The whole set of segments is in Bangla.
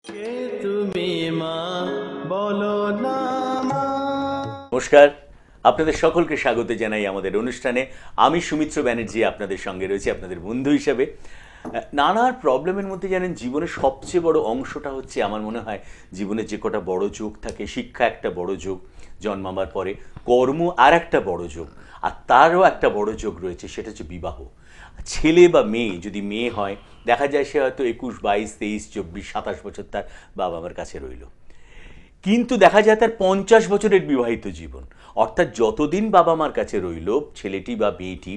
কে তুমি মা বলো না মা। নমস্কার, আপনাদের সকলকে স্বাগত জানাই আমাদের অনুষ্ঠানে। আমি সুমিত্র ব্যানার্জি আপনাদের সঙ্গে রয়েছি আপনাদের বন্ধু হিসেবে। নানার প্রবলেমের মধ্যে জানেন জীবনের সবচেয়ে বড় অংশটা হচ্ছে আমার মনে হয় জীবনের যে কটা বড় যোগ থাকে, শিক্ষা একটা বড় যোগ জন্মাবার পরে, কর্ম আর একটা বড় যোগ, আর তারও একটা বড় যোগ রয়েছে, সেটা হচ্ছে বিবাহ। ছেলে বা মেয়ে, যদি মেয়ে হয় দেখা যায় সে হয়তো 21, 22, 23, 24, 27 বছর তার বাবা মার কাছে রইল, কিন্তু দেখা যায় তার 50 বছরের বিবাহিত জীবন, অর্থাৎ যতদিন বাবা মার কাছে রইল ছেলেটি বা মেয়েটি,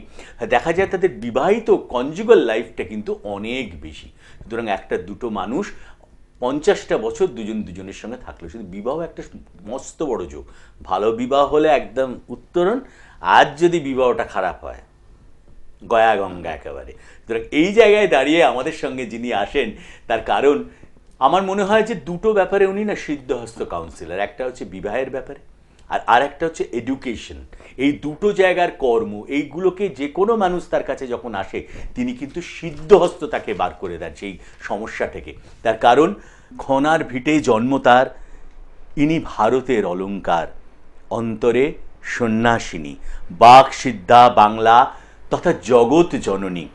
দেখা যায় তাদের বিবাহিত কনজুগাল লাইফটা কিন্তু অনেক বেশি। সুতরাং একটা দুটো মানুষ 50টা বছর দুজন দুজনের সঙ্গে থাকলো, শুধু বিবাহ একটা মস্ত বড় যোগ। ভালো বিবাহ হলে একদম উত্তরণ, আর যদি বিবাহটা খারাপ হয় গয়া গঙ্গা একেবারে। সুতরাং এই জায়গায় দাঁড়িয়ে আমাদের সঙ্গে যিনি আসেন তার কারণ আমার মনে হয় যে দুটো ব্যাপারে উনি না সিদ্ধহস্ত কাউন্সিলর। একটা হচ্ছে বিবাহের ব্যাপারে, আর একটা হচ্ছে এডুকেশন। এই দুটো জায়গার কর্ম, এইগুলোকে যে কোনো মানুষ তার কাছে যখন আসে তিনি কিন্তু সিদ্ধহস্ত তাকে বার করে দেন সেই সমস্যা থেকে। তার কারণ খনার ভিটে জন্ম তার, ইনি ভারতের অলংকার, অন্তরে সন্ন্যাসিনী, বাক সিদ্ধা বাংলা তথা জগৎ জননী,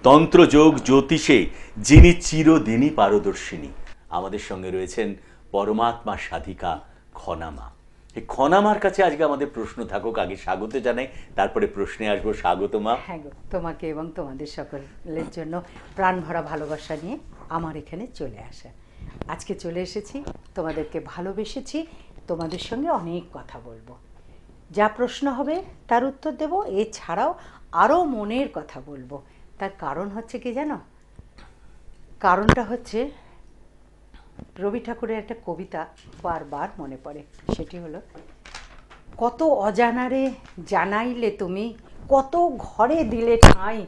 তন্ত্রযোগ জ্যোতিষে যিনি চিরদিনই পারদর্শিনী। আমাদের সঙ্গে রয়েছেন পরমাত্মা সাধিকা খনামা। এই খনামার কাছে আজকে আমাদের প্রশ্ন থাকুক। আগে স্বাগত জানাই, তারপরে প্রশ্নে আসবো। স্বাগত মা। হ্যাঁ গো, তোমাকে এবং তোমাদের সকলের জন্য প্রাণ ভরা ভালোবাসা নিয়ে আমার এখানে চলে আসা। আজকে চলে এসেছি, তোমাদেরকে ভালোবেসেছি, তোমাদের সঙ্গে অনেক কথা বলবো। যা প্রশ্ন হবে তার উত্তর দেব, এছাড়াও আরও মনের কথা বলবো। তার কারণ হচ্ছে কি জানো? কারণটা হচ্ছে রবি ঠাকুরের একটা কবিতা বারবার মনে পড়ে। সেটি হলো, কত অজানারে জানাইলে তুমি, কত ঘরে দিলে ঠাঁই,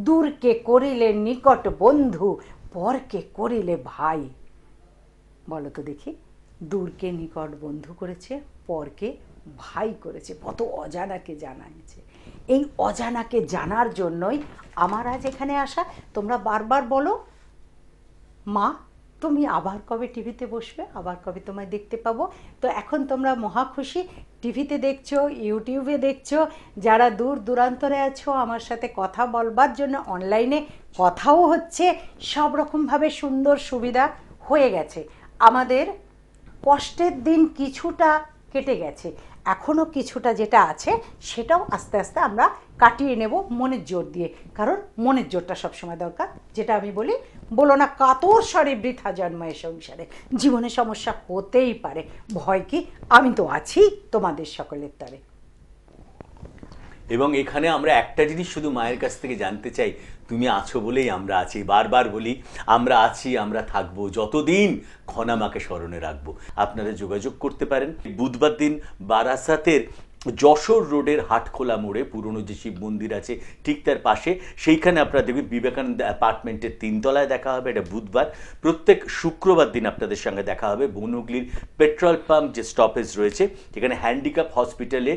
দূরকে করিলে নিকট বন্ধু, পরকে করিলে ভাই। বলো তো দেখি, দূরকে নিকট বন্ধু করেছে, পরকে ভাই করেছে, কত অজানাকে জানাইছে। এই অজানাকে জানার জন্যই আমার আজ এখানে আসা। তোমরা বারবার বলো, মা তুমি আবার কবে টিভিতে বসবে, আবার কবে তোমায় দেখতে পাবো। তো এখন তোমরা মহা খুশি, টিভিতে দেখছো, ইউটিউবে দেখছো, যারা দূর দূরান্তরে আছো আমার সাথে কথা বলবার জন্য অনলাইনে কথাও হচ্ছে, সব রকমভাবে সুন্দর সুবিধা হয়ে গেছে। আমাদের কষ্টের দিন কিছুটা কেটে গেছে, এখনও কিছুটা যেটা আছে সেটাও আস্তে আস্তে আমরা কাটিয়ে নেব মনের জোর দিয়ে। কারণ মনের জোরটা সবসময় দরকার। যেটা আমি বলি, বলো না কাতর স্বরে বৃথা জন্মায় সংসারে, জীবনে সমস্যা হতেই পারে, ভয় কি, আমি তো আছি তোমাদের সকলের তরে। এবং এখানে আমরা একটা জিনিস শুধু মায়ের কাছ থেকে জানতে চাই, তুমি আছো বলেই আমরা আছি। বারবার বলি আমরা আছি, আমরা থাকবো, যতদিন খনামাকে স্মরণে রাখবো। আপনারা যোগাযোগ করতে পারেন। বুধবার দিন বারাসাতের যশোর রোডের হাটখোলা মোড়ে পুরনো যে শিব মন্দির আছে ঠিক তার পাশে, সেইখানে আপনারা দেখবেন বিবেকানন্দ অ্যাপার্টমেন্টের 3 তলায় দেখা হবে। এটা বুধবার। প্রত্যেক শুক্রবার দিন আপনাদের সঙ্গে দেখা হবে বনহুগলির পেট্রোল পাম্প যে স্টপেজ রয়েছে, যেখানে হ্যান্ডিক্যাপ হসপিটালে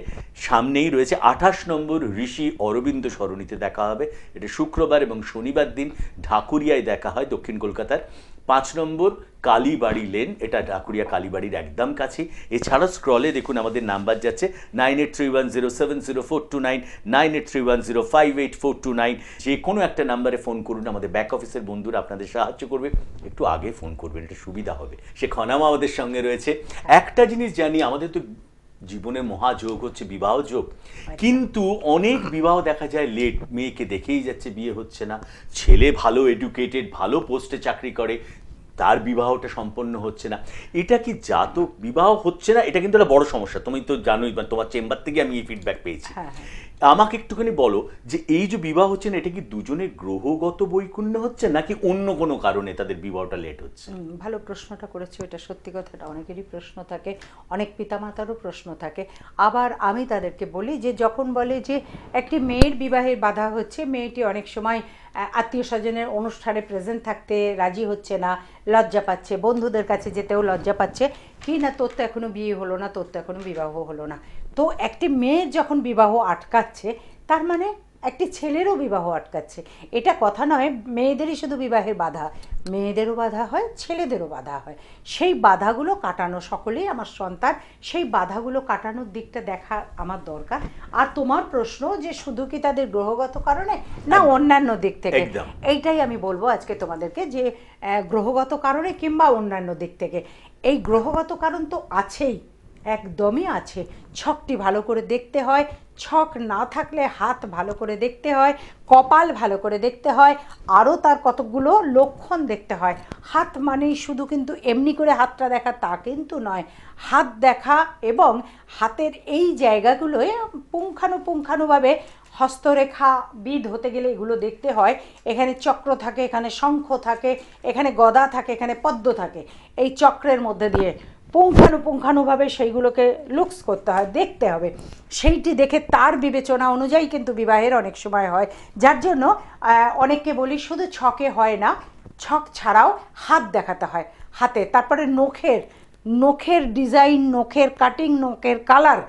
সামনেই রয়েছে 28 নম্বর ঋষি অরবিন্দ সরণিতে দেখা হবে। এটা শুক্রবার। এবং শনিবার দিন ঢাকুরিয়ায় দেখা হয়, দক্ষিণ কলকাতার 5 নম্বর কালীবাড়ি লেন, এটা ঢাকুরিয়া কালীবাড়ির একদম কাছে। এছাড়াও স্ক্রলে দেখুন আমাদের নাম্বার যাচ্ছে 9831070429, 9831058429। যে কোনো একটা নাম্বারে ফোন করুন, আমাদের ব্যাক অফিসের বন্ধুরা আপনাদের সাহায্য করবে। একটু আগে ফোন করবেন, এটা সুবিধা হবে। সে খনামা আমাদের সঙ্গে রয়েছে। একটা জিনিস জানি, আমাদের তো জীবনের মহাযোগ হচ্ছে বিবাহ যোগ, কিন্তু অনেক বিবাহ দেখা যায় লেট, মেয়েকে দেখেই যাচ্ছে, বিয়ে হচ্ছে না। ছেলে ভালো এডুকেটেড, ভালো পোস্টে চাকরি করে, তার বিবাহটা সম্পন্ন হচ্ছে না। এটা কি জাতক, বিবাহ হচ্ছে না, এটা কিন্তু একটা বড় সমস্যা। তুমি তো জানোই, তোমার চেম্বার থেকে আমি এই ফিডব্যাক পেয়েছি। হ্যাঁ হ্যাঁ, আমাকে একটুখানি বলো যে এই যে বিবাহ হচ্ছে না, এটা কি দুজনের গ্রহগত বৈকুণ্য হচ্ছে, নাকি অন্য কোনো কারণে তাদের বিবাহটা লেট হচ্ছে? ভালো প্রশ্নটা করেছো। এটা সত্যি কথাটা, অনেকেরই প্রশ্ন থাকে, অনেক পিতামাতারও প্রশ্ন থাকে। আবার আমি তাদেরকে বলি যে যখন বলে যে একটি মেয়ের বিবাহের বাধা হচ্ছে, মেয়েটি অনেক সময় আত্মীয় স্বজনের অনুষ্ঠানে প্রেজেন্ট থাকতে রাজি হচ্ছে না, লজ্জা পাচ্ছে, বন্ধুদের কাছে যেতেও লজ্জা পাচ্ছে, কি না তোর তো এখনও বিয়ে হলো না, তোর তো এখনও বিবাহ হলো না। তো একটি মেয়ের যখন বিবাহ আটকাচ্ছে, তার মানে একটি ছেলেরও বিবাহ আটকাচ্ছে। এটা কথা নয় মেয়েদেরই শুধু বিবাহের বাধা, মেয়েদেরও বাধা হয়, ছেলেদেরও বাধা হয়। সেই বাধাগুলো কাটানো, সকলেই আমার সন্তান, সেই বাধাগুলো কাটানোর দিকটা দেখা আমার দরকার। আর তোমার প্রশ্ন যে শুধু কি তাদের গ্রহগত কারণে না অন্যান্য দিক থেকে, একদম। এইটাই আমি বলবো আজকে তোমাদেরকে যে গ্রহগত কারণে কিংবা অন্যান্য দিক থেকে। এই গ্রহগত কারণ তো আছেই, একদমই আছে। ছকটি ভালো করে দেখতে হয়, ছক না থাকলে হাত ভালো করে দেখতে হয়, কপাল ভালো করে দেখতে হয়, আরও তার কতগুলো লক্ষণ দেখতে হয়। হাত মানেই শুধু কিন্তু এমনি করে হাতটা দেখা তা কিন্তু নয়, হাত দেখা এবং হাতের এই জায়গাগুলোয় পুঙ্খানুপুঙ্খানুভাবে হস্তরেখা বিদ হতে গেলে এগুলো দেখতে হয়। এখানে চক্র থাকে, এখানে শঙ্খ থাকে, এখানে গদা থাকে, এখানে পদ্ম থাকে। এই চক্রের মধ্যে দিয়ে পুঙ্খানুপুঙ্খানুভাবে সেইগুলোকে লুকস করতে হয়, দেখতে হবে। সেইটি দেখে তার বিবেচনা অনুযায়ী কিন্তু বিবাহের অনেক সময় হয়। যার জন্য অনেককে বলি শুধু ছকে হয় না, ছক ছাড়াও হাত দেখাতে হয়, হাতে। তারপরে নখের ডিজাইন, নখের কাটিং, নখের কালার,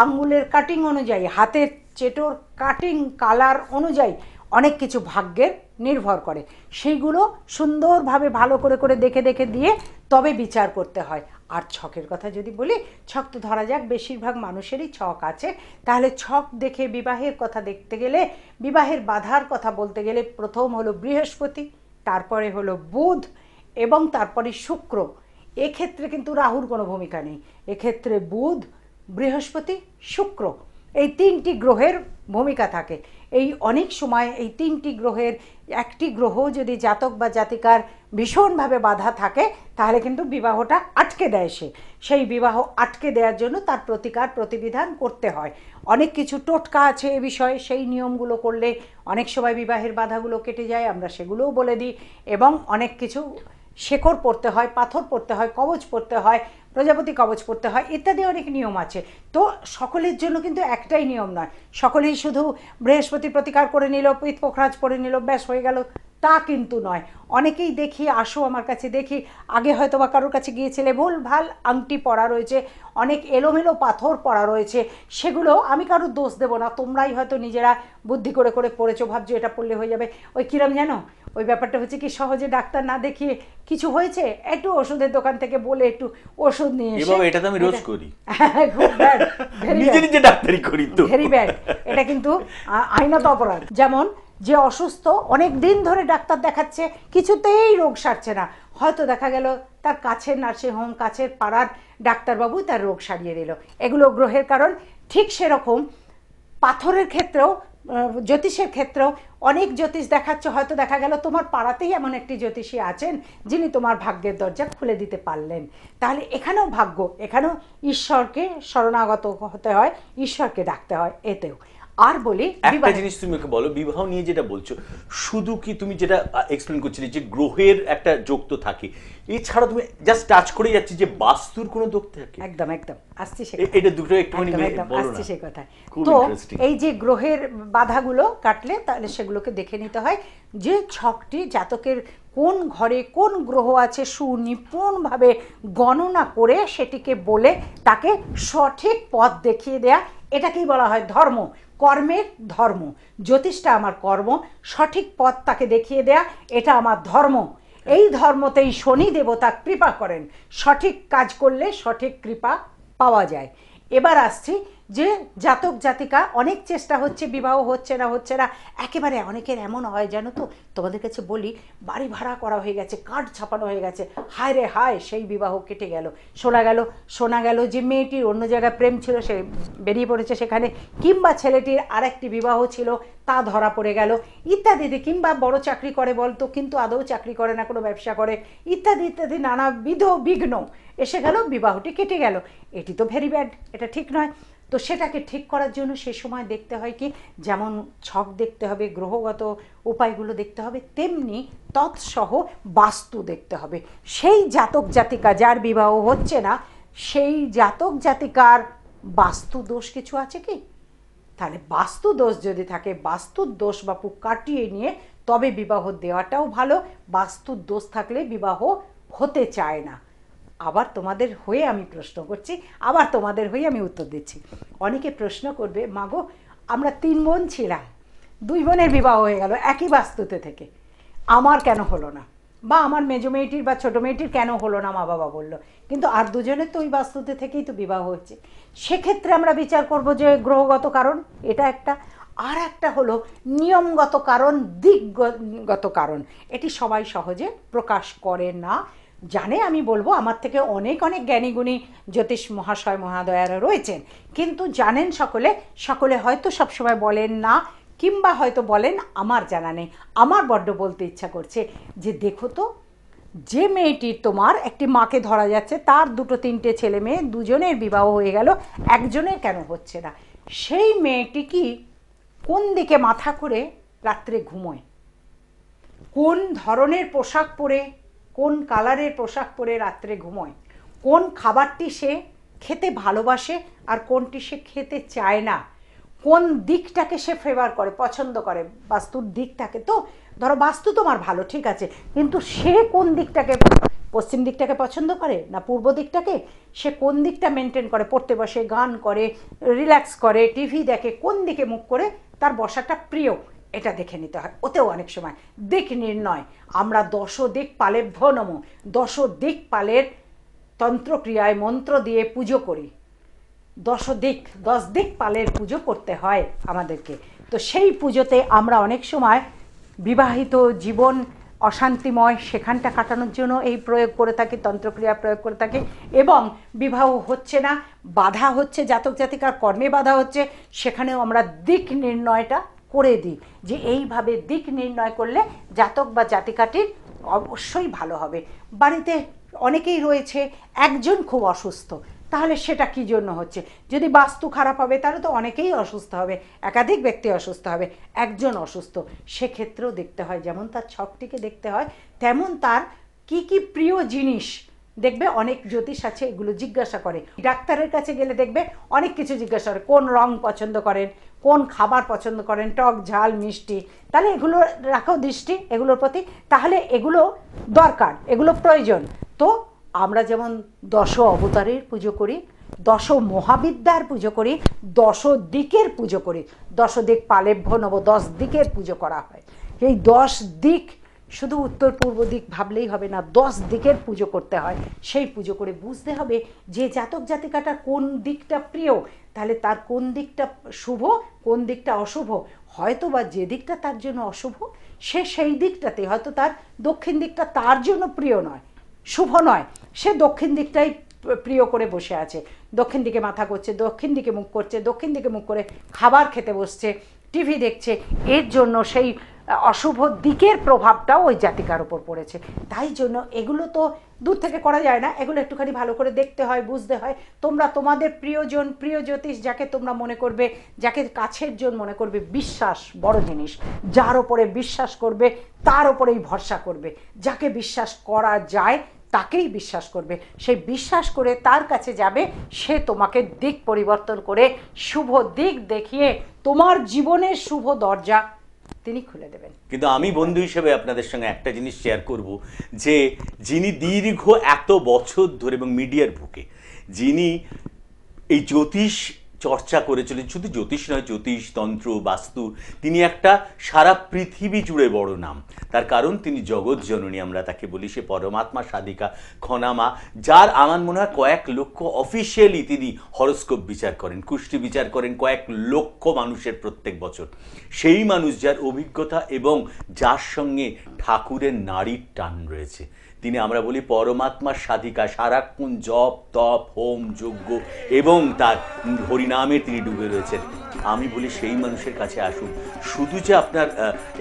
আঙ্গুলের কাটিং অনুযায়ী, হাতের চেটোর কাটিং কালার অনুযায়ী অনেক কিছু ভাগ্যের নির্ভর করে। সেইগুলো সুন্দরভাবে ভালো করে করে দেখে দেখে দিয়ে তবে বিচার করতে হয়। আর ছকের কথা যদি বলি, ছক তো ধরা যাক বেশিরভাগ মানুষেরই ছক আছে। তাহলে ছক দেখে বিবাহের কথা দেখতে গেলে, বিবাহের বাধার কথা বলতে গেলে প্রথম হলো বৃহস্পতি, তারপরে হলো বুধ এবং তারপরে শুক্র। এক্ষেত্রে কিন্তু রাহুর কোনো ভূমিকা নেই, এক্ষেত্রে বুধ, বৃহস্পতি, শুক্র, এই তিনটি গ্রহের ভূমিকা থাকে। এই অনেক সময় এই তিনটি গ্রহের একটি গ্রহ যদি জাতক বা জাতিকার ভীষণভাবে বাধা থাকে তাহলে কিন্তু বিবাহটা আটকে দেয়। সেই বিবাহ আটকে দেওয়ার জন্য তার প্রতিকার প্রতিবিধান করতে হয়। অনেক কিছু টোটকা আছে এ বিষয়ে, সেই নিয়মগুলো করলে অনেক সময় বিবাহের বাধাগুলো কেটে যায়, আমরা সেগুলোও বলে দিই। এবং অনেক কিছু শেকড় পড়তে হয়, পাথর পড়তে হয়, কবচ পড়তে হয়, প্রজাপতি কবচ পড়তে হয়, ইত্যাদি অনেক নিয়ম আছে। তো সকলের জন্য কিন্তু একটাই নিয়ম নয়, সকলেই শুধু বৃহস্পতি প্রতিকার করে নিল, পিত পোখরাজ পরে নিল, ব্যাস হয়ে গেল, তা কিন্তু নয়। অনেকেই দেখি, আসো আমার কাছে দেখি, আগে হয়তো বা কারোর কাছে গিয়েছিলে, ভুল ভাল আংটি পরা রয়েছে, অনেক এলোমেলো পাথর পরা রয়েছে। সেগুলো আমি কারোর দোষ দেবো না, তোমরাই হয়তো নিজেরা বুদ্ধি করে করে পড়েছো, ভাবছো এটা পড়লে হয়ে যাবে। ওই কিরম জানো, ওই ব্যাপারটা হচ্ছে কি, সহজে ডাক্তার না দেখিয়ে কিছু হয়েছে একটু ওষুধের দোকান থেকে বলে একটু ওষুধ নিয়ে এসে, এটা তো আমি রোজ করি, খুব ব্যাড, নিজে নিজে ডাক্তারি করি তো, ভেরি ব্যাড। এটা কিন্তু আইনত অপরাধ। যেমন যে অসুস্থ অনেক দিন ধরে ডাক্তার দেখাচ্ছে, কিছুতেই রোগ সারছে না, হয়তো দেখা গেল তার কাছের নার্সিংহোম, কাছের পাড়ার ডাক্তারবাবু তার রোগ সারিয়ে দিল, এগুলো গ্রহের কারণ। ঠিক সেরকম পাথরের ক্ষেত্রেও, জ্যোতিষের ক্ষেত্রেও অনেক জ্যোতিষ দেখাচ্ছে, হয়তো দেখা গেল তোমার পাড়াতেই এমন একটি জ্যোতিষী আছেন যিনি তোমার ভাগ্যের দরজা খুলে দিতে পারলেন। তাহলে এখানেও ভাগ্য, এখানেও ঈশ্বরকে শরণাগত হতে হয়, ঈশ্বরকে ডাকতে হয় এতেও। আর বলি একটা জিনিস তুমি ওকে বলো, বিবাহ নিয়ে যেটা বলছো, শুধু কি তুমি যেটা এক্সপ্লেন করছিলে যে গ্রহের একটা যোগ তো থাকে, এছাড়া তুমি জাস্ট টাচ করে যাচ্ছি যে বাস্তুর কোনো যোগ থাকে? একদম একদম আসছি সে, এটা দুটো একটুখানি বলো না, সেই কথা। খুব তো ইন্টারেস্টিং। এই যে গ্রহের বাধাগুলো কাটলে তাহলে সেগুলোকে দেখে নিতে হয় যে ছকটি জাতকের কোন ঘরে কোন গ্রহ আছে, সুনিপুণভাবে গণনা করে সেটিকে বলে তাকে সঠিক পথ দেখিয়ে দেয়া, এটাকেই বলা হয় ধর্ম। কর্মের ধর্ম, জ্যোতিষটা আমার কর্ম, সঠিক পথ তাকে দেখিয়ে দেয়া এটা আমার ধর্ম। এই ধর্মতেই শনি দেবতা কৃপা করেন, সঠিক কাজ করলে সঠিক কৃপা পাওয়া যায়। এবার আসছি যে জাতক জাতিকা অনেক চেষ্টা হচ্ছে, বিবাহ হচ্ছে না। একেবারে অনেকের এমন হয় জানো তো, তোমাদের কাছে বলি, বাড়ি ভাড়া করা হয়ে গেছে, কার্ড ছাপানো হয়ে গেছে, হায় রে হায়, সেই বিবাহ কেটে গেল। শোনা গেল যে মেয়েটির অন্য জায়গায় প্রেম ছিল, সে বেরিয়ে পড়েছে সেখানে, কিংবা ছেলেটির আরেকটি বিবাহ ছিল তা ধরা পড়ে গেল ইত্যাদি। কিংবা বড় চাকরি করে বলতো কিন্তু আদৌ চাকরি করে না, কোনো ব্যবসা করে, ইত্যাদি ইত্যাদি নানাবিধ বিঘ্ন এসে গেল, বিবাহটি কেটে গেল। এটি তো ভেরি ব্যাড, এটা ঠিক নয়। তো সেটাকে ঠিক করার জন্য সে সময় দেখতে হয় কি, যেমন ছক দেখতে হবে, গ্রহগত উপায়গুলো দেখতে হবে, তেমনি তৎসহ বাস্তু দেখতে হবে। সেই জাতক জাতিকা যার বিবাহ হচ্ছে না, সেই জাতক জাতিকার বাস্তু দোষ কিছু আছে কি? তাহলে বাস্তু দোষ যদি থাকে, বাস্তুর দোষ বাপু কাটিয়ে নিয়ে তবে বিবাহ দেওয়াটাও ভালো। বাস্তুর দোষ থাকলে বিবাহ হতে চায় না। আবার তোমাদের হয়ে আমি প্রশ্ন করছি, আবার তোমাদের হয়ে আমি উত্তর দিচ্ছি। অনেকে প্রশ্ন করবে, মাগো আমরা 3 বোন ছিলাম, দুই বোনের বিবাহ হয়ে গেল একই বাস্তুতে থেকে, আমার কেন হলো না, বা আমার মেজো মেয়েটির বা ছোটো মেয়েটির কেন হলো না, মা বাবা বললো, কিন্তু আর দুজনের তো ওই বাস্তুতে থেকেই তো বিবাহ হচ্ছে। সেক্ষেত্রে আমরা বিচার করব যে গ্রহগত কারণ এটা একটা, আর একটা হলো নিয়মগত কারণ, দিকগত কারণ। এটি সবাই সহজে প্রকাশ করে না, জানে। আমি বলবো আমার থেকে অনেক অনেক জ্ঞানীগুণী জ্যোতিষ মহাশয় মহাদয়ারা রয়েছেন, কিন্তু জানেন সকলে, সকলে হয়তো সবসময় বলেন না, কিংবা হয়তো বলেন আমার জানা নেই। আমার বড্ড বলতে ইচ্ছা করছে যে দেখো তো, যে মেয়েটির তোমার একটি মাকে ধরা যাচ্ছে, তার দুটো তিনটে ছেলে মেয়ে, দুজনের বিবাহ হয়ে গেল, একজনের কেন হচ্ছে না? সেই মেয়েটি কি কোন দিকে মাথা করে রাত্রে ঘুমোয়, কোন ধরনের পোশাক পরে, কোন কালারের পোশাক পরে রাত্রে ঘুমোয়, কোন খাবারটি সে খেতে ভালোবাসে আর কোনটি সে খেতে চায় না, কোন দিকটাকে সে ফেভার করে, পছন্দ করে। বাস্তুর দিক থাকে তো, ধরো বাস্তু তোমার ভালো, ঠিক আছে, কিন্তু সে কোন দিকটাকে, পশ্চিম দিকটাকে পছন্দ করে না পূর্ব দিকটাকে, সে কোন দিকটা মেনটেন করে, পড়তে বসে, গান করে, রিল্যাক্স করে, টিভি দেখে, কোন দিকে মুখ করে তার বসাটা প্রিয়, এটা দেখে নিতে হয়। ওতেও অনেক সময় দিক নির্ণয়, আমরা দশ দিক পালেভ্য নম, দশ দিক পালের তন্ত্রক্রিয়ায় মন্ত্র দিয়ে পুজো করি, 10 দিক পালের পুজো করতে হয় আমাদেরকে। তো সেই পুজোতে আমরা অনেক সময় বিবাহিত জীবন অশান্তিময়, সেখানটা কাটানোর জন্য এই প্রয়োগ করে থাকি, তন্ত্রক্রিয়া প্রয়োগ করে থাকি, এবং বিবাহ হচ্ছে না, বাধা হচ্ছে, জাতক জাতিকার কর্মে বাধা হচ্ছে, সেখানেও আমরা দিক নির্ণয়টা করে দিই যে এইভাবে দিক নির্ণয় করলে জাতক বা জাতিকাটির অবশ্যই ভালো হবে। বাড়িতে অনেকেই রয়েছে, একজন খুব অসুস্থ, তাহলে সেটা কী জন্য হচ্ছে? যদি বাস্তু খারাপ হবে তাহলে তো অনেকেই অসুস্থ হবে, একাধিক ব্যক্তি অসুস্থ হবে, একজন অসুস্থ, সেক্ষেত্রেও দেখতে হয়, যেমন তার ছকটিকে দেখতে হয়, তেমন তার কি কি প্রিয় জিনিস। দেখবে অনেক জ্যোতিষ আছে এগুলো জিজ্ঞাসা করে, ডাক্তারের কাছে গেলে দেখবে অনেক কিছু জিজ্ঞাসা করে, কোন রং পছন্দ করেন, কোন খাবার পছন্দ করেন, টক ঝাল মিষ্টি, তাহলে এগুলো রাখো দৃষ্টি এগুলোর প্রতি, তাহলে এগুলো দরকার, এগুলো প্রয়োজন। তো আমরা যেমন 10 অবতারের পুজো করি, 10 মহাবিদ্যার পুজো করি, 10 দিকের পুজো করি, 10 দিক পালেভ্য নব, 10 দিকের পুজো করা হয়। এই 10 দিক শুধু উত্তর পূর্ব দিক ভাবলেই হবে না, 10 দিকের পুজো করতে হয়। সেই পুজো করে বুঝতে হবে যে জাতক জাতিকাটার কোন দিকটা প্রিয়, তাহলে তার কোন দিকটা শুভ, কোন দিকটা অশুভ। হয়তো বা যে দিকটা তার জন্য অশুভ, সে সেই দিকটাতে, হয়তো তার দক্ষিণ দিকটা তার জন্য প্রিয় নয়, শুভ নয়, সে দক্ষিণ দিকটাই প্রিয় করে বসে আছে, দক্ষিণ দিকে মাথা করছে, দক্ষিণ দিকে মুখ করছে, দক্ষিণ দিকে মুখ করে খাবার খেতে বসছে, টিভি দেখছে, এর জন্য সেই অশুভ দিকের প্রভাবটাও ওই জাতিকার উপর পড়েছে। তাই জন্য এগুলো তো দূর থেকে করা যায় না, এগুলো একটুখানি ভালো করে দেখতে হয়, বুঝতে হয়। তোমরা তোমাদের প্রিয়জন, প্রিয় জ্যোতিষ যাকে তোমরা মনে করবে, যাকে কাছের জন মনে করবে, বিশ্বাস বড় জিনিস, যার ওপরে বিশ্বাস করবে তার ওপরেই ভরসা করবে, যাকে বিশ্বাস করা যায় তাকেই বিশ্বাস করবে, সেই বিশ্বাস করে তার কাছে যাবে, সে তোমাকে দিক পরিবর্তন করে শুভ দিক দেখিয়ে তোমার জীবনের শুভ দরজা তিনি খুলে দেবেন। কিন্তু আমি বন্ধু হিসেবে আপনাদের সঙ্গে একটা জিনিস শেয়ার করব, যে যিনি দীর্ঘ এত বছর ধরে এবং মিডিয়ার বুকে যিনি এই জ্যোতিষ চর্চা করেছিলেন, শুধু জ্যোতিষ নয়, জ্যোতিষ, তন্ত্র, বাস্তু, তিনি একটা সারা পৃথিবী জুড়ে বড় নাম। তার কারণ তিনি জগৎ জননী, আমরা তাকে বলি, সে পরমাত্মা সাধিকা খনামা, যার আমার মনে হয় কয়েক লক্ষ অফিসিয়ালি তিনি হরস্কোপ বিচার করেন, কুষ্টি বিচার করেন কয়েক লক্ষ মানুষের প্রত্যেক বছর। সেই মানুষ যার অভিজ্ঞতা এবং যার সঙ্গে ঠাকুরের নারীর টান রয়েছে, তিনি আমরা বলি পরমাত্মার সাধিকা, সারাক্ষণ জপ তপ হোম যজ্ঞ এবং তার হরিনামে তিনি ডুবে রয়েছেন। আমি বলি সেই মানুষের কাছে আসুন, শুধু যে আপনার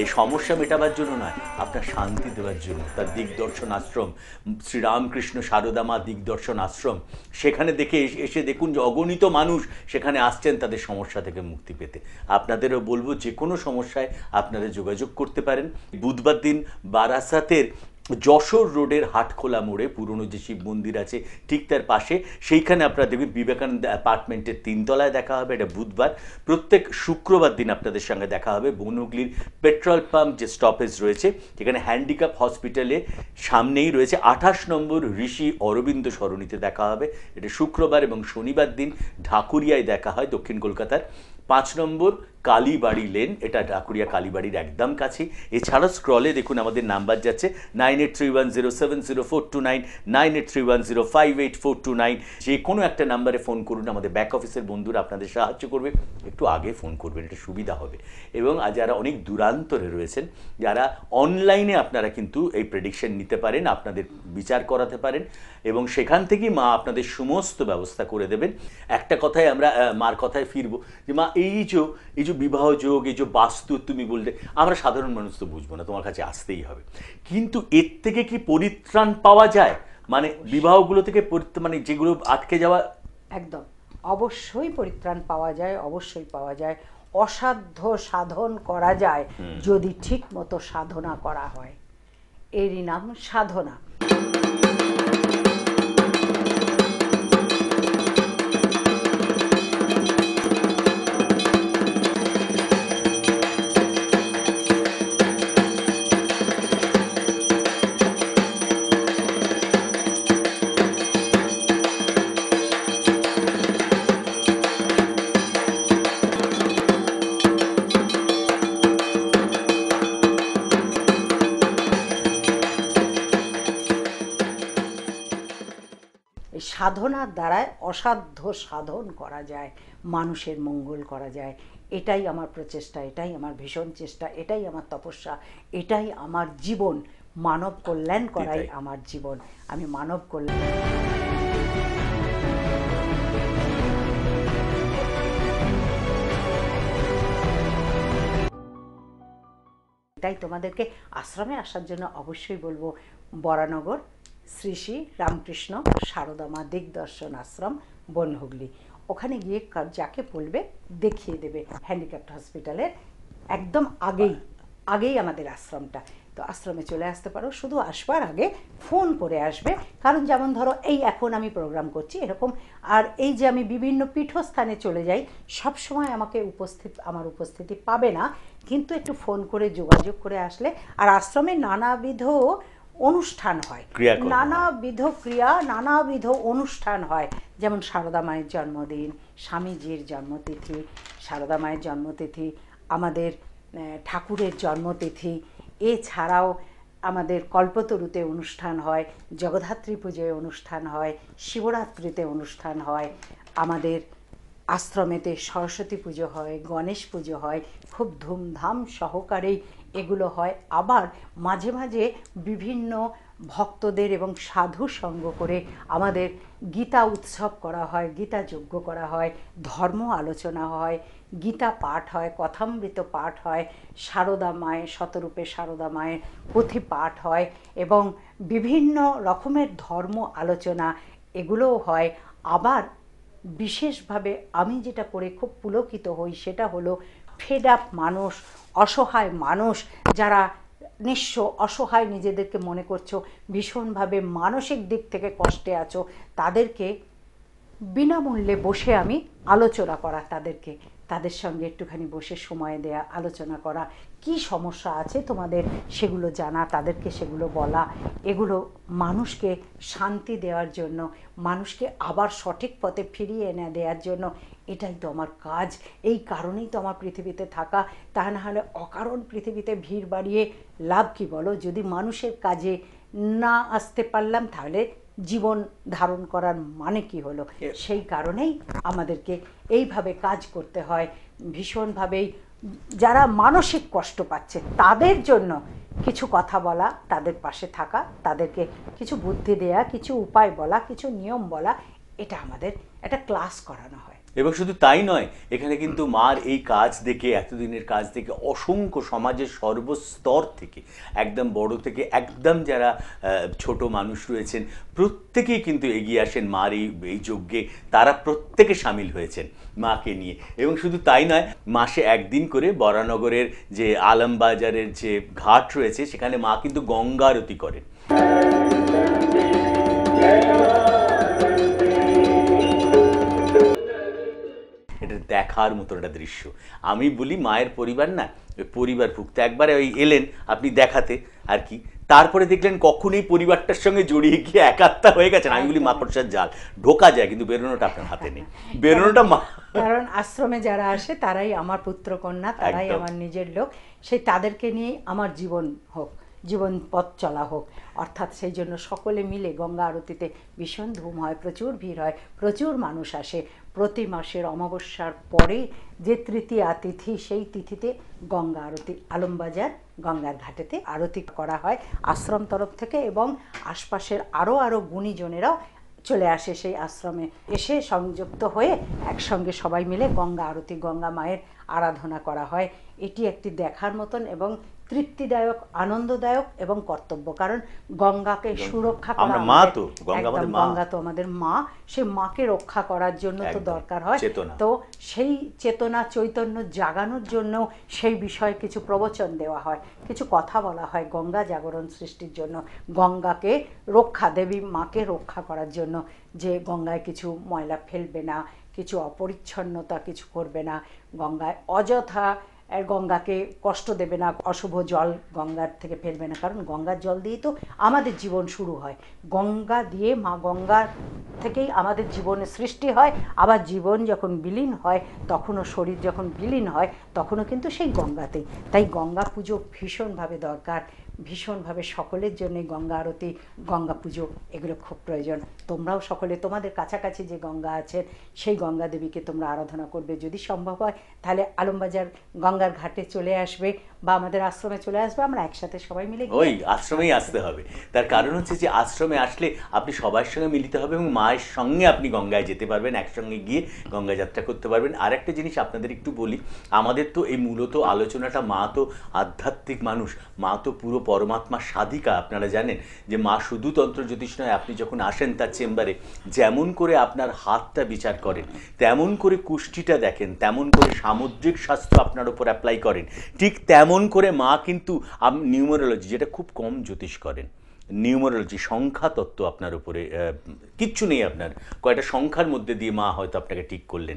এই সমস্যা মেটাবার জন্য নয়, আপনার শান্তি দেওয়ার জন্য। তার দিগদর্শন আশ্রম, শ্রীরামকৃষ্ণ সারদা মা দিগদর্শন আশ্রম, সেখানে এসে দেখুন যে অগণিত মানুষ সেখানে আসছেন তাদের সমস্যা থেকে মুক্তি পেতে। আপনাদেরও বলবো যে কোনো সমস্যায় আপনারা যোগাযোগ করতে পারেন। বুধবার দিন বারাসাতের যশোর রোডের হাটখোলা মোড়ে পুরনো যে শিব মন্দির আছে ঠিক তার পাশে, সেইখানে আপনারা দেখবেন বিবেকানন্দ অ্যাপার্টমেন্টের 3 তলায় দেখা হবে, এটা বুধবার। প্রত্যেক শুক্রবার দিন আপনাদের সঙ্গে দেখা হবে বনুগলির পেট্রোল পাম্প যে স্টপেজ রয়েছে, যেখানে হ্যান্ডিক্যাপ হসপিটালে সামনেই রয়েছে 28 নম্বর ঋষি অরবিন্দ সরণিতে দেখা হবে। এটা শুক্রবার, এবং শনিবার দিন ঢাকুরিয়ায় দেখা হয়, দক্ষিণ কলকাতার 5 নম্বর কালীবাড়ি লেন, এটা ঢাকুরিয়া কালীবাড়ির একদম কাছে। এছাড়াও স্ক্রলে দেখুন আমাদের নাম্বার যাচ্ছে 9831070429, 9831058429। যে কোনো একটা নাম্বারে ফোন করুন, আমাদের ব্যাক অফিসের বন্ধুরা আপনাদের সাহায্য করবে। একটু আগে ফোন করবেন, এটা সুবিধা হবে। এবং যারা অনেক দূরান্তরে রয়েছেন, যারা অনলাইনে আপনারা কিন্তু এই প্রেডিকশন নিতে পারেন, আপনাদের বিচার করাতে পারেন এবং সেখান থেকেই মা আপনাদের সমস্ত ব্যবস্থা করে দেবেন। একটা কথায় আমরা মার কথায় ফিরবো যে মা এই যে বিবাহ যোগ, এই যে বাস্তু তুমি বললে, আমরা সাধারণ মানুষ তো বুঝবো না, তোমার কাছে আসতেই হবে। কিন্তু এর থেকে কি পরিত্রাণ পাওয়া যায়? মানে বিবাহগুলো থেকে মানে যেগুলো আটকে যাওয়া, একদম অবশ্যই পরিত্রাণ পাওয়া যায়, অবশ্যই পাওয়া যায়। অসাধ্য সাধন করা যায় যদি ঠিক মতো সাধনা করা হয়, এরই নাম সাধনা। এই সাধনার দ্বারায় অসাধ্য সাধন করা যায়, মানুষের মঙ্গল করা যায়। এটাই আমার প্রচেষ্টা, এটাই আমার ভীষণ চেষ্টা, এটাই আমার তপস্যা, এটাই আমার জীবন। মানব কল্যাণ করাই আমার জীবন। আমি মানব কল্যাণ। তাই তোমাদেরকে আশ্রমে আসার জন্য অবশ্যই বলবো, বরানগর শ্রী শ্রী রামকৃষ্ণ সারদা মা দিগদর্শন আশ্রম, বনহুগলি। ওখানে গিয়ে যাকে বলবে দেখিয়ে দেবে। হ্যান্ডিক্যাপ্ট হসপিটালের একদম আগেই আমাদের আশ্রমটা। তো আশ্রমে চলে আসতে পারো, শুধু আসবার আগে ফোন করে আসবে। কারণ যেমন ধরো এই এখন আমি প্রোগ্রাম করছি এরকম, আর এই যে আমি বিভিন্ন পীঠস্থানে চলে যাই, সব সময় আমার উপস্থিতি পাবে না, কিন্তু একটু ফোন করে যোগাযোগ করে আসলে। আর আশ্রমে নানাবিধ অনুষ্ঠান হয়, নানাবিধ ক্রিয়া, নানাবিধ অনুষ্ঠান হয়। যেমন সারদা মায়ের জন্মদিন, স্বামীজির জন্মতিথি, সারদা মায়ের জন্মতিথি, আমাদের ঠাকুরের জন্মতিথি, এছাড়াও আমাদের কল্পতরুতে অনুষ্ঠান হয়, জগদ্ধাত্রী পুজোয় অনুষ্ঠান হয়, শিবরাত্রিতে অনুষ্ঠান হয়, আমাদের আশ্রমেতে সরস্বতী পুজো হয়, গণেশ পুজো হয়, খুব ধুমধাম সহকারেই এগুলো হয়। আবার মাঝে মাঝে বিভিন্ন ভক্তদের এবং সাধু সঙ্গ করে আমাদের গীতা উৎসব করা হয়, গীতা যজ্ঞ করা হয়, ধর্ম আলোচনা হয়, গীতা পাঠ হয়, কথামৃত পাঠ হয়, সারদা মায়ের শতরূপে সারদা মায়ের পুঁথি পাঠ হয় এবং বিভিন্ন রকমের ধর্ম আলোচনা এগুলোও হয়। আবার বিশেষভাবে আমি যেটা করে খুব পুলকিত হই সেটা হলো ফেড আপ মানুষ, অসহায় মানুষ, যারা নিঃস্ব অসহায় নিজেদেরকে মনে করছো, ভীষণভাবে মানসিক দিক থেকে কষ্টে আছো, তাদেরকে বিনামূল্যে বসে আমি আলোচনা করা, তাদের সঙ্গে একটুখানি বসে সময় দেয়া, আলোচনা করা, কি সমস্যা আছে তোমাদের সেগুলো জানা, তাদেরকে সেগুলো বলা, এগুলো মানুষকে শান্তি দেওয়ার জন্য, মানুষকে আবার সঠিক পথে ফিরিয়ে এনে দেওয়ার জন্য। এটাই তো আমার কাজ, এই কারণেই তো আমার পৃথিবীতে থাকা। তা না হলে অকারণ পৃথিবীতে ভিড় বাড়িয়ে লাভ কি বলো? যদি মানুষের কাজে না আসতে পারলাম তাহলে জীবন ধারণ করার মানে কি হলো? সেই কারণেই আমাদেরকে এইভাবে কাজ করতে হয় ভীষণভাবেই। যারা মানসিক কষ্ট পাচ্ছে তাদের জন্য কিছু কথা বলা, তাদের পাশে থাকা, তাদেরকে কিছু বুদ্ধি দেয়া, কিছু উপায় বলা, কিছু নিয়ম বলা, এটা আমাদের একটা ক্লাস করানো হয়। এবং শুধু তাই নয়, এখানে কিন্তু মার এই কাজ দেখে, এতদিনের কাজ দেখে অসংখ্য সমাজের সর্বস্তর থেকে, একদম বড় থেকে একদম যারা ছোট মানুষ রয়েছেন, প্রত্যেকেই কিন্তু এগিয়ে আসেন মার এই যজ্ঞে। তারা প্রত্যেকে সামিল হয়েছেন মাকে নিয়ে। এবং শুধু তাই নয়, মাসে একদিন করে বরানগরের যে আলমবাজারের যে ঘাট রয়েছে সেখানে মা কিন্তু গঙ্গা আরতি করেন। এটা দেখার মতো একটা দৃশ্য। আমি বলি মায়ের পরিবার না, পরিবার ভুক্ত। একবারে ওই এলেন আপনি দেখাতে আর কি, তারপরে দেখলেন কখনই পরিবারটার সঙ্গে জড়িয়ে গিয়ে একাত্মা হয়ে গেছেন। আমি বলি মাকড়সার জাল, ঢোকা যায় কিন্তু বেরোনোটা আপনার হাতে নেই, বেরোনোটা কারণ আশ্রমে যারা আসে তারাই আমার পুত্র কন্যা, তারাই আমার নিজের লোক, সেই তাদেরকে নিয়ে আমার জীবন হোক, জীবন পথ চলা হোক। অর্থাৎ সেই জন্য সকলে মিলে গঙ্গা আরতিতে ভীষণ ধুম হয়, প্রচুর ভিড় হয়, প্রচুর মানুষ আসে। প্রতি মাসের অমাবস্যার পরে যে তৃতীয়া তিথি, সেই তিথিতে গঙ্গা আরতি আলমবাজার গঙ্গার ঘাটেতে আরতি করা হয় আশ্রম তরফ থেকে, এবং আশপাশের আরও গুণীজনেরাও চলে আসে সেই আশ্রমে, এসে সংযুক্ত হয়ে একসঙ্গে সবাই মিলে গঙ্গা আরতি, গঙ্গা মায়ের আরাধনা করা হয়। এটি একটি দেখার মতন এবং তৃপ্তিদায়ক, আনন্দদায়ক এবং কর্তব্য। কারণ গঙ্গাকে সুরক্ষা করা, গঙ্গা তো আমাদের মা, সে মাকে রক্ষা করার জন্য তো দরকার হয়। তো সেই চেতনা চৈতন্য জাগানোর জন্য সেই বিষয়ে কিছু প্রবচন দেওয়া হয়, কিছু কথা বলা হয় গঙ্গা জাগরণ সৃষ্টির জন্য, গঙ্গাকে রক্ষা, দেবী মাকে রক্ষা করার জন্য, যে গঙ্গায় কিছু ময়লা ফেলবে না, কিছু অপরিচ্ছন্নতা কিছু করবে না, গঙ্গায় অযথা গঙ্গাকে কষ্ট দেবে না, অশুভ জল গঙ্গার থেকে ফেলবে না। কারণ গঙ্গার জল দিয়েই তো আমাদের জীবন শুরু হয়, গঙ্গা দিয়ে, মা গঙ্গার থেকেই আমাদের জীবনের সৃষ্টি হয়। আবার জীবন যখন বিলীন হয়, তখনও শরীর যখন বিলীন হয়, তখনও কিন্তু সেই গঙ্গাতেই। তাই গঙ্গা পুজো ভীষণভাবে দরকার, ভীষণভাবে সকলের জন্যে গঙ্গা আরতি, গঙ্গা পুজো এগুলো খুব প্রয়োজন। তোমরাও সকলে তোমাদের কাছাকাছি যে গঙ্গা আছেন সেই গঙ্গা দেবীকে তোমরা আরাধনা করবে। যদি সম্ভব হয় তাহলে আলমবাজার গঙ্গার ঘাটে চলে আসবে বা আমাদের আশ্রমে চলে আসবে, আমরা একসাথে সবাই মিলে ওই আশ্রমেই আসতে হবে। তার কারণ হচ্ছে যে আশ্রমে আসলে আপনি সবার সঙ্গে মিলিত হবে এবং মায়ের সঙ্গে আপনি গঙ্গায় যেতে পারবেন, একসঙ্গে গিয়ে গঙ্গা যাত্রা করতে পারবেন। আর একটা জিনিস আপনাদের একটু বলি, আমাদের তো এই মূলত আলোচনাটা, মা তো আধ্যাত্মিক মানুষ, মা তো পুরো পরমাত্মা সাধিকা। আপনারা জানেন যে মা শুধু তন্ত্র জ্যোতিষ নয়, আপনি যখন আসেন তার চেম্বারে, যেমন করে আপনার হাতটা বিচার করেন, তেমন করে কুষ্টিটা দেখেন, তেমন করে সামুদ্রিক স্বাস্থ্য আপনার উপর অ্যাপ্লাই করেন, ঠিক তেমন করে মা কিন্তু নিউমারোলজি, যেটা খুব কম জ্যোতিষ করেন, নিউমারোলজি, সংখ্যা তত্ত্ব আপনার উপরে কিচ্ছু নেই, আপনার কয়টা সংখ্যার মধ্যে দিয়ে মা হয়তো আপনাকে ঠিক করলেন।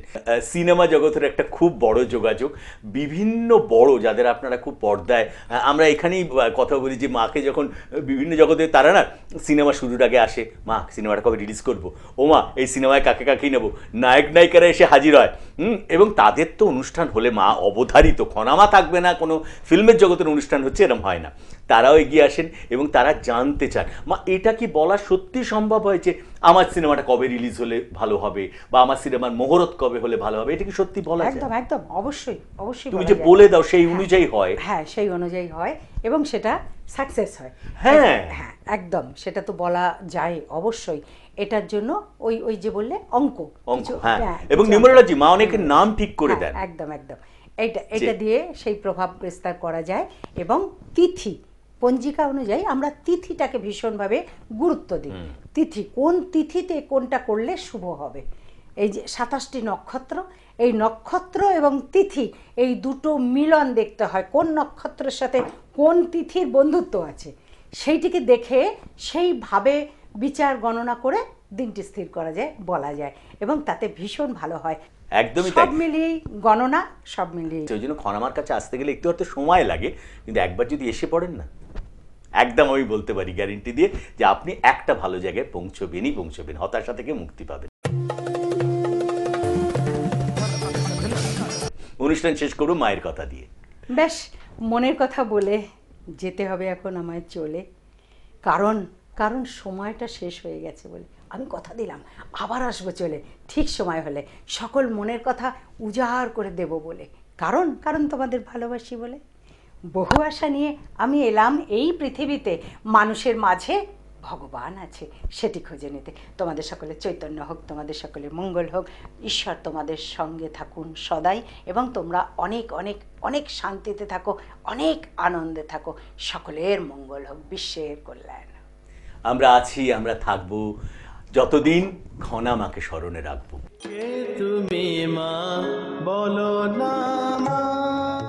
সিনেমা জগতের একটা খুব বড় যোগাযোগ, বিভিন্ন বড় যাদের আপনারা খুব পর্দায়, আমরা এখানেই কথা বলি যে মাকে যখন বিভিন্ন জগতে তারা না সিনেমা শুরুর আগে আসে, মা সিনেমাটা কবে রিলিজ করবো, ও মা এই সিনেমায় কাকে কাকেই নেবো, নায়ক নায়িকারা এসে হাজির হয়। এবং তাদের তো অনুষ্ঠান হলে মা অবধারিত, খনামা থাকবে না, কোনো ফিল্মের জগতের অনুষ্ঠান হচ্ছে এরকম হয় না, তারাও এগিয়ে আসেন এবং তারা জানতে চান মা এটা কি বলা সত্যি সম্ভব হয়েছে, আমার সিনেমাটা কবে রিলিজ হলে ভালো হবে বা আমার সিনেমার মুহূর্ত কবে হলে ভালো হবে, এটা কি সত্যি বলা যায়? একদম একদম, অবশ্যই অবশ্যই তুমি যে বলে দাও সেই অনুযায়ী হয়। হ্যাঁ, সেই অনুযায়ী হয় এবং সেটা সাকসেস হয়। হ্যাঁ হ্যাঁ একদম, সেটা তো বলা যায় অবশ্যই। এটার জন্য ওই ওই যে বললে অঙ্ক, হ্যাঁ, এবং নিউমারোলজি মা অনেকের নাম ঠিক করে দেন। একদম একদম, এটা দিয়ে সেই প্রভাব বিস্তার করা যায়। এবং তিথি, পঞ্জিকা অনুযায়ী আমরা তিথিটাকে ভীষণভাবে গুরুত্ব দিই। তিথি, কোন তিথিতে কোনটা করলে শুভ হবে। এই যে 27টি নক্ষত্র, এই নক্ষত্র এবং তিথি এই দুটো মিলন দেখতে হয়, কোন নক্ষত্রের সাথে কোন তিথির বন্ধুত্ব আছে, সেইটিকে দেখে সেইভাবে বিচার গণনা করে দিনটি স্থির করা যায়, বলা যায়, এবং তাতে ভীষণ ভালো হয়। একদমই সব মিলিয়ে গণনা, সব মিলিয়ে। ওই জন্য খনামার কাছে আসতে গেলে একটু হয়তো সময় লাগে, কিন্তু একবার যদি এসে পড়েন না, একদম আমি বলতে পারি গ্যারেন্টি দিয়ে যে আপনি একটা ভালো জায়গায় পৌঁছবেন, হতাশা থেকে মুক্তি পাবেন। অনুষ্ঠান শেষ করব মায়ের কথা দিয়ে। বেশ, মনের কথা বলে যেতে হবে এখন আমায় চলে, কারণ সময়টা শেষ হয়ে গেছে বলে আমি কথা দিলাম আবার আসবো চলে, ঠিক সময় হলে সকল মনের কথা উজাড় করে দেব বলে। কারণ তোমাদের ভালোবাসি বলে। বহু আশা নিয়ে আমি এলাম এই পৃথিবীতে, মানুষের মাঝে ভগবান আছে সেটি খুঁজে নিতে। তোমাদের সকলের চৈতন্য হোক, তোমাদের সকলের মঙ্গল হোক, ঈশ্বর তোমাদের সঙ্গে থাকুন সদাই, এবং তোমরা অনেক অনেক অনেক শান্তিতে থাকো, অনেক আনন্দে থাকো, সকলের মঙ্গল হোক, বিশ্বের কল্যাণ। আমরা আছি, আমরা থাকবো যতদিন খনা মাকে স্মরণে রাখবো। কে তুমি মা বলো না।